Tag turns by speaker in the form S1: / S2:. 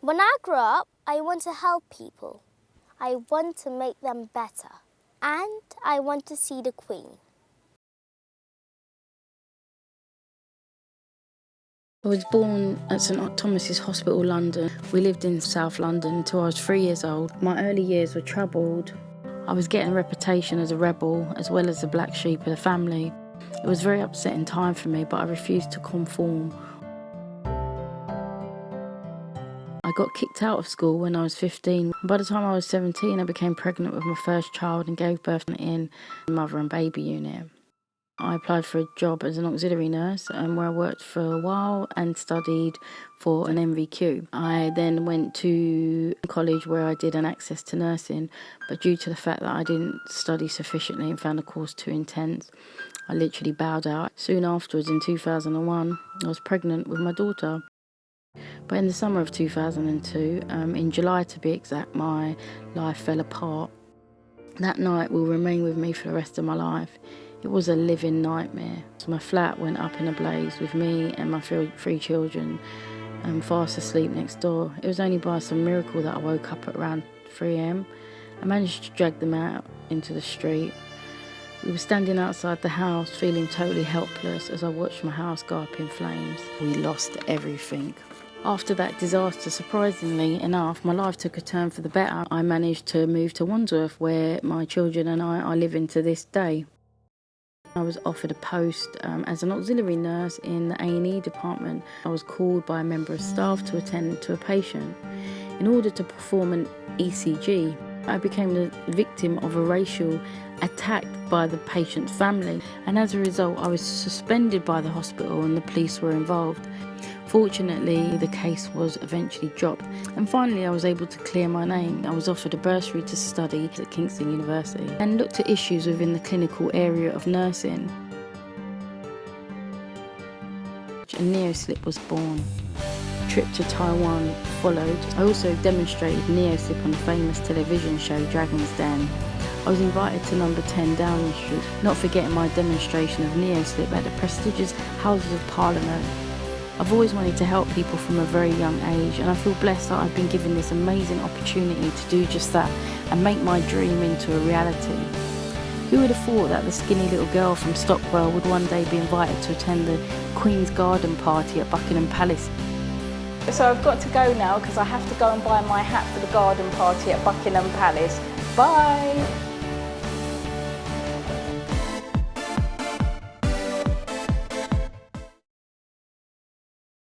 S1: When I grow up, I want to help people. I want to make them better. And I want to see the Queen.
S2: I was born at St Thomas's Hospital, London. We lived in South London until I was 3 years old. My early years were troubled. I was getting a reputation as a rebel, as well as the black sheep of the family. It was a very upsetting time for me, but I refused to conform. I got kicked out of school when I was 15. By the time I was 17, I became pregnant with my first child and gave birth in the mother and baby unit. I applied for a job as an auxiliary nurse, where I worked for a while and studied for an MVQ. I then went to college where I did an access to nursing, but due to the fact that I didn't study sufficiently and found the course too intense, I literally bowed out. Soon afterwards, in 2001, I was pregnant with my daughter. But in the summer of 2002, in July to be exact, my life fell apart. That night will remain with me for the rest of my life. It was a living nightmare. So my flat went up in a blaze with me and my three children fast asleep next door. It was only by some miracle that I woke up at around 3 a.m. I managed to drag them out into the street. We were standing outside the house feeling totally helpless as I watched my house go up in flames. We lost everything. After that disaster, surprisingly enough, my life took a turn for the better. I managed to move to Wandsworth, where my children and I are living to this day. I was offered a post as an auxiliary nurse in the A&E department. I was called by a member of staff to attend to a patient. In order to perform an ECG, I became the victim of a racial attack by the patient's family, and as a result I was suspended by the hospital and the police were involved. Fortunately, the case was eventually dropped, and finally I was able to clear my name. I was offered a bursary to study at Kingston University and looked at issues within the clinical area of nursing. A neoslip was born. A trip to Taiwan followed. I also demonstrated neoslip on the famous television show Dragon's Den. I was invited to number 10 Downing Street, not forgetting my demonstration of neoslip at the prestigious Houses of Parliament. I've always wanted to help people from a very young age, and I feel blessed that I've been given this amazing opportunity to do just that and make my dream into a reality. Who would have thought that the skinny little girl from Stockwell would one day be invited to attend the Queen's Garden Party at Buckingham Palace? So I've got to go now because I have to go and buy my hat for the garden party at Buckingham Palace. Bye!